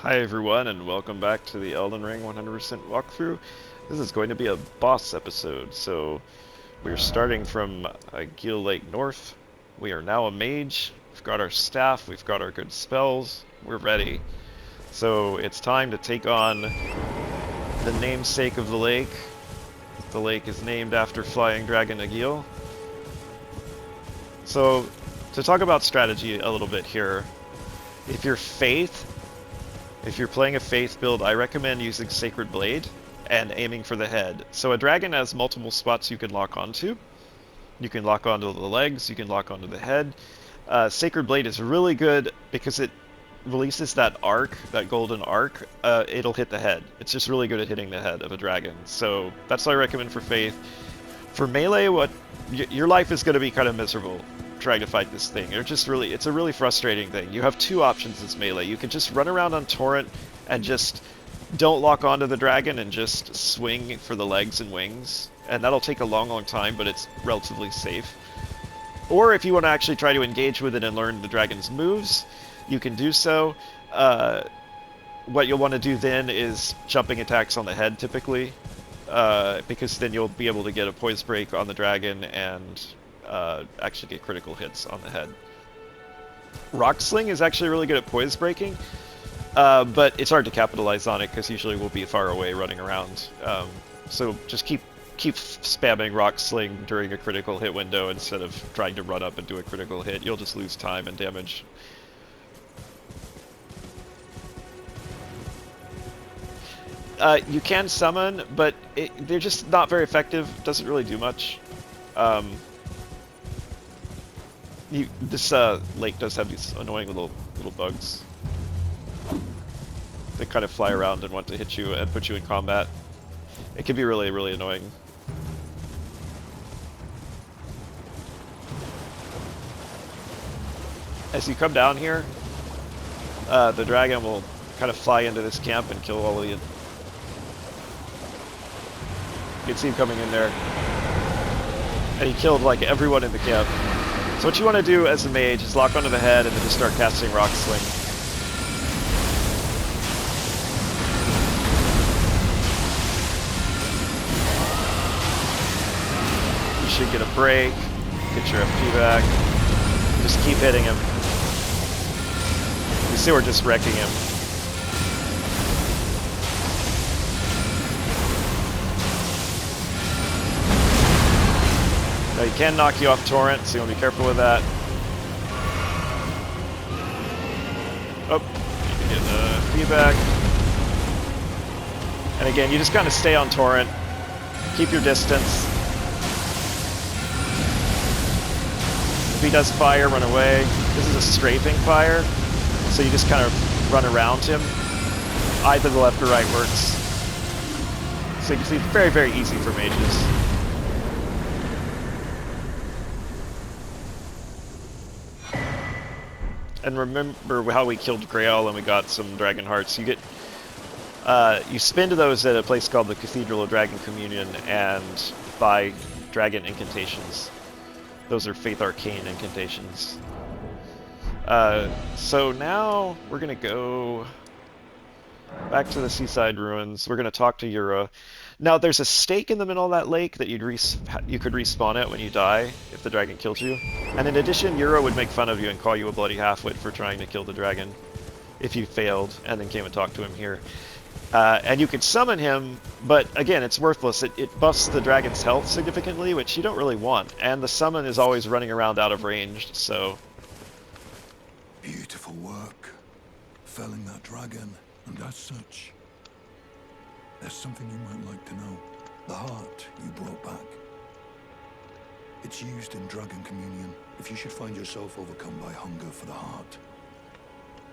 Hi everyone, and welcome back to the Elden Ring 100% walkthrough. This is going to be a boss episode, so we're starting from Agheel Lake North. We are now a mage. We've got our staff, we've got our good spells, we're ready. So it's time to take on the namesake of the lake. The lake is named after Flying Dragon Agheel. So, to talk about strategy a little bit here, if you're Faith, if you're playing a Faith build, I recommend using Sacred Blade and aiming for the head. So a dragon has multiple spots you can lock onto. You can lock onto the legs, you can lock onto the head. Sacred Blade is really good because it releases that arc, that golden arc. It'll hit the head. It's just really good at hitting the head of a dragon. So that's what I recommend for Faith. For melee, your life is going to be kind of miserable trying to fight this thing. It's a really frustrating thing. You have two options as melee. You can just run around on Torrent and just don't lock onto the dragon and just swing for the legs and wings. And that'll take a long time, but it's relatively safe. Or if you want to actually try to engage with it and learn the dragon's moves, you can do so. What you'll want to do then is jumping attacks on the head, typically. Because then you'll be able to get a poise break on the dragon and actually get critical hits on the head. Rock Sling is actually really good at poise breaking, but it's hard to capitalize on it because usually we'll be far away running around. So just keep spamming Rock Sling during a critical hit window instead of trying to run up and do a critical hit. You'll just lose time and damage. You can summon, but they're just not very effective. Doesn't really do much. This lake does have these annoying little bugs. They kind of fly around and want to hit you and put you in combat. It can be really annoying. As you come down here, the dragon will kind of fly into this camp and kill all of you. You can see him coming in there. And he killed like everyone in the camp. So what you want to do as a mage is lock onto the head and then just start casting Rock Sling. You should get a break, get your FP back. Just keep hitting him. You see we're just wrecking him. Now he can knock you off Torrent, so you want to be careful with that. Oh, you can get the feedback. And again, you just kind of stay on Torrent. Keep your distance. If he does fire, run away. This is a strafing fire, so you just kind of run around him. Either the left or right works. So you can see it's very easy for mages. And remember how we killed Grail and we got some Dragon Hearts. You get, you spend those at a place called the Cathedral of Dragon Communion and buy dragon incantations. Those are Faith Arcane incantations. So now we're gonna go back to the Seaside Ruins. We're gonna talk to Yura. Now there's a stake in the middle of that lake that you could respawn at when you die if the dragon kills you. And in addition, Yura would make fun of you and call you a bloody halfwit for trying to kill the dragon if you failed and then came and talked to him here. And you could summon him, but again, it's worthless. It buffs the dragon's health significantly, which you don't really want. And the summon is always running around out of range, so... Beautiful work. Felling that dragon, and as such, there's something you might like to know. The heart you brought back. It's used in Dragon Communion if you should find yourself overcome by hunger for the heart,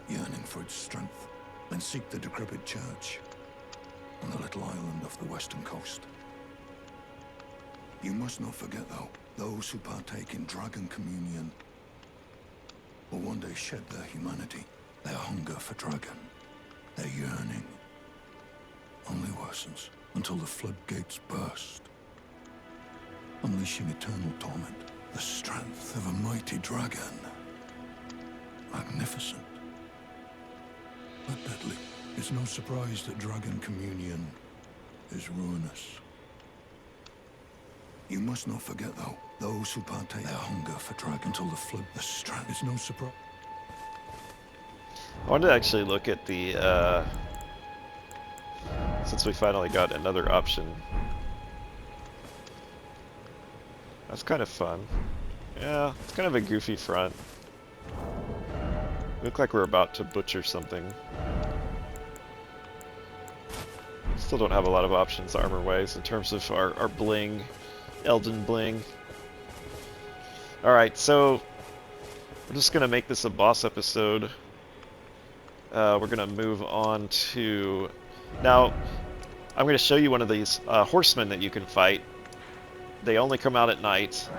yearning for its strength, then seek the decrepit church on the little island off the western coast. You must not forget, though, those who partake in Dragon Communion will one day shed their humanity, their hunger for dragon, their yearning only worsens until the floodgates burst, unleashing eternal torment, the strength of a mighty dragon. Magnificent, but deadly. It's no surprise that dragon communion is ruinous. You must not forget, though, those who partake their hunger for dragon until the flood the strand. It's no surprise. I wanted to actually look at the, since we finally got another option. That's kind of fun. Yeah, it's kind of a goofy front. Look like we're about to butcher something. Still don't have a lot of options armor-wise in terms of our bling, Elden bling. Alright, so we're just going to make this a boss episode. We're going to move on to... Now, I'm going to show you one of these horsemen that you can fight. They only come out at night.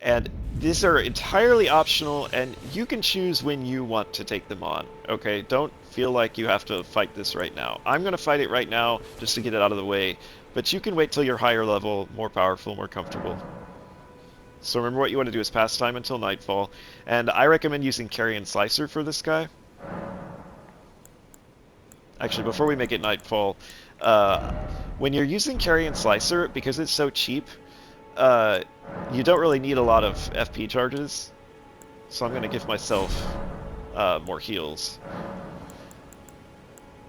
And these are entirely optional, and you can choose when you want to take them on, okay? Don't feel like you have to fight this right now. I'm going to fight it right now just to get it out of the way, but you can wait till you're higher level, more powerful, more comfortable. So remember, what you want to do is pass time until nightfall, and I recommend using Carrion Slicer for this guy. Actually, before we make it nightfall, when you're using Carrion Slicer, because it's so cheap, you don't really need a lot of FP charges, so I'm going to give myself more heals.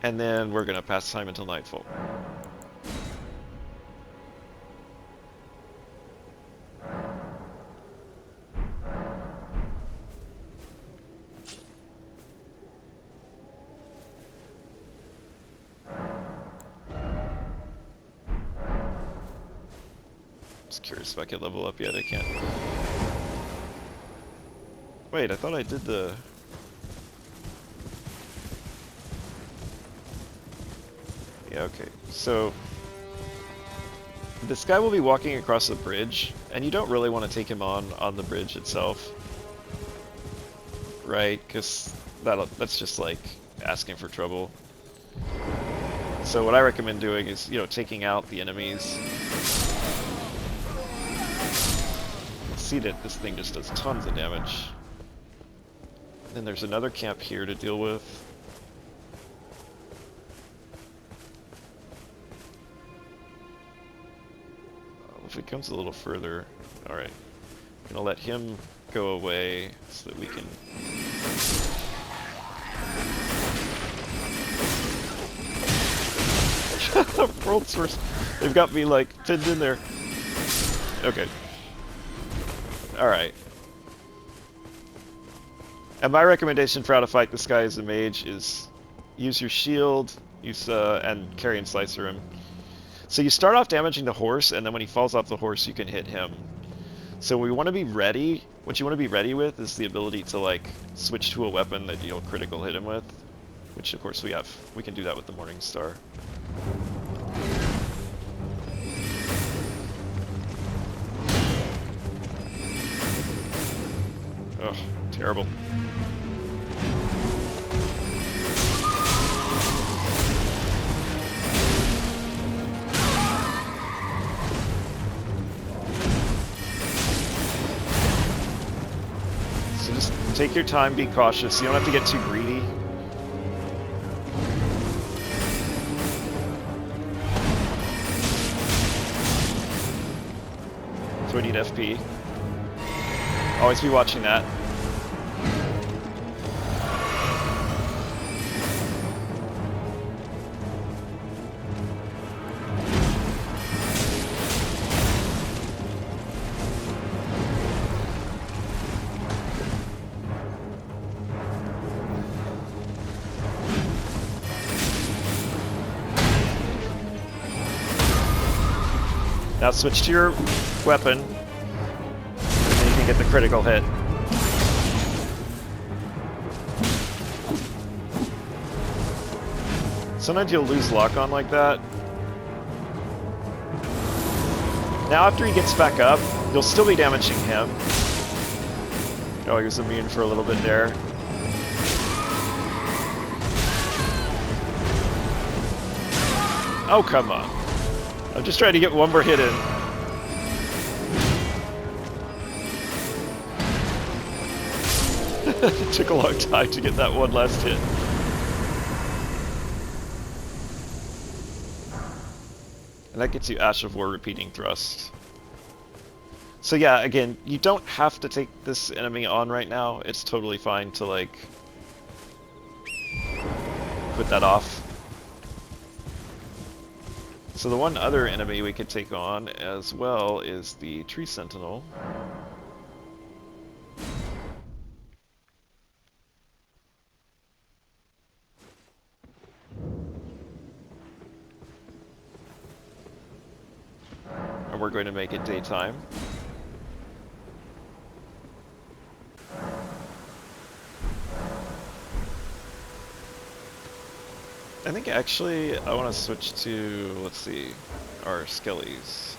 And then we're going to pass time until nightfall. Just curious if I can level up yet. I can't. Wait, I thought I did the... Yeah, okay. So, this guy will be walking across the bridge, and you don't really want to take him on the bridge itself. Right? Because that's just like asking for trouble. So what I recommend doing is, taking out the enemies. See that this thing just does tons of damage. Then there's another camp here to deal with. If it comes a little further, alright. I'm gonna let him go away so that we can... World's first. They've got me like pinned in there. Okay. Alright. And my recommendation for how to fight this guy as a mage is use your shield, and Carrion Slicer him. So you start off damaging the horse, and then when he falls off the horse, you can hit him. So we want to be ready. What you want to be ready with is the ability to like switch to a weapon that you'll critical hit him with, which of course we have. We can do that with the Morning Star. Oh, terrible. So just take your time, be cautious. You don't have to get too greedy. So we need FP. Always be watching that. Now switch to your weapon, and then you can get the critical hit. Sometimes you'll lose lock on like that. Now after he gets back up, you'll still be damaging him. Oh, he was immune for a little bit there. Oh, come on. I'm just trying to get one more hit in. It took a long time to get that one last hit. And that gets you Ash of War repeating thrust. So yeah, again, you don't have to take this enemy on right now. It's totally fine to, like, put that off. So the one other enemy we could take on as well is the Tree Sentinel. And we're going to make it daytime. I think actually I want to switch to, let's see, our skellies.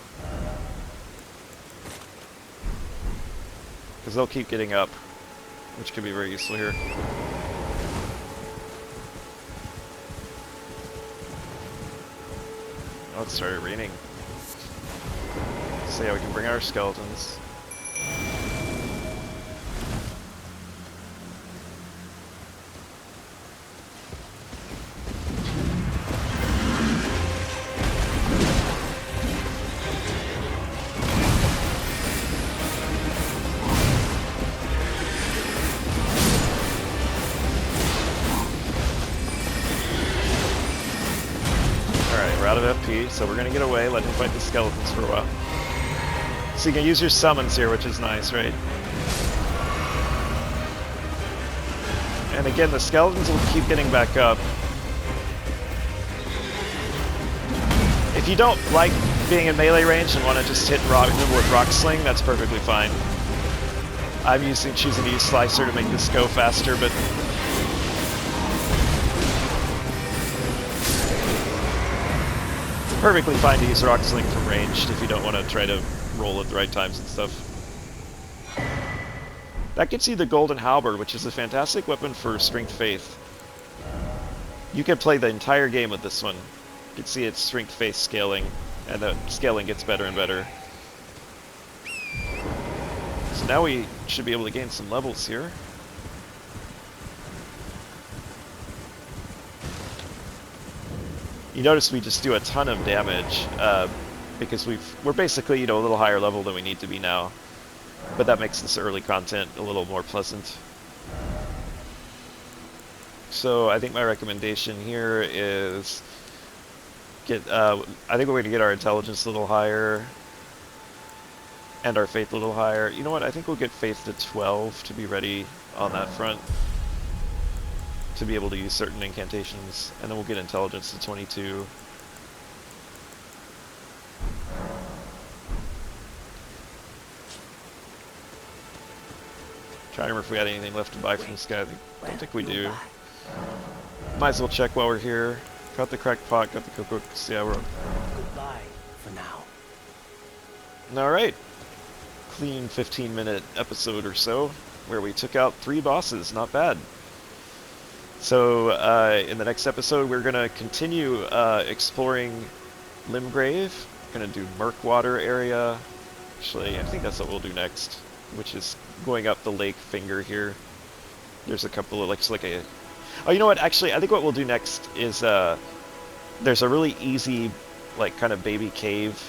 Because they'll keep getting up, which could be very useful here. Oh, it started raining. So yeah, we can bring our skeletons. We're out of FP, so we're gonna get away, let him fight the skeletons for a while. So you can use your summons here, which is nice, right? And again, the skeletons will keep getting back up. If you don't like being in melee range and want to just hit them with Rock Sling, that's perfectly fine. I'm choosing to use Slicer to make this go faster, but perfectly fine to use Rock Sling from ranged if you don't want to try to roll at the right times and stuff. That gets you the Golden Halberd, which is a fantastic weapon for Strength Faith. You can play the entire game with this one. You can see its Strength Faith scaling, and the scaling gets better and better. So now we should be able to gain some levels here. You notice we just do a ton of damage because we're basically, a little higher level than we need to be now. But that makes this early content a little more pleasant. So I think my recommendation here is I think we're going to get our intelligence a little higher and our faith a little higher. You know what? I think we'll get faith to 12 to be ready on that front, to be able to use certain incantations, and then we'll get intelligence to 22. Trying to remember if we had anything left to buy from this guy. I don't think we do. Might as well check while we're here. Got the cracked pot, got the cookbooks. Yeah, we're Goodbye for now. Alright. Clean 15-minute episode or so, where we took out 3 bosses. Not bad. So, in the next episode, we're going to continue exploring Limgrave. We're going to do Murkwater area. Actually, I think that's what we'll do next, which is going up the lake finger here. There's a couple of, like a... Oh, you know what? Actually, I think what we'll do next is, there's a really easy, like, kind of baby cave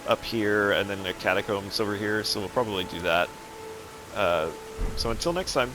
up here, and then the catacombs over here, so we'll probably do that. So until next time.